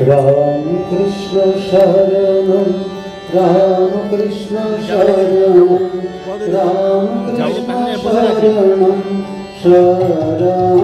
राम कृष्ण शरणं राम कृष्ण शरणं राम कृष्ण शरणं शरणं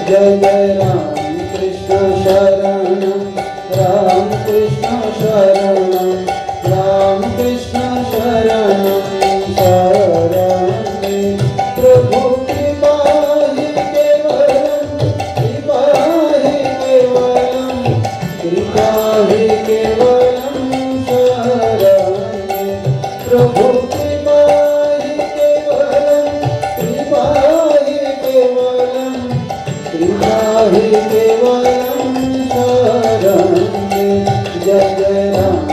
जय राम कृष्ण शरणं राम कृष्ण शरणं राम कृष्ण शरणं शरणं प्रभु कृपा ही केवलं कृपा ही केवलं कृपा ही केवलं शरणं प्रभु कृपा ही केवलं कृपा ही केवलं कृपा ही केवलं शरणं जय जय राम कृष्ण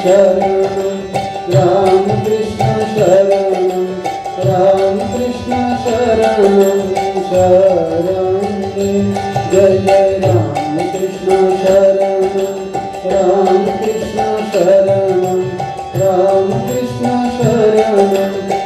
शरणं राम कृष्ण शरणं राम कृष्ण शरणं शरणं Shरणं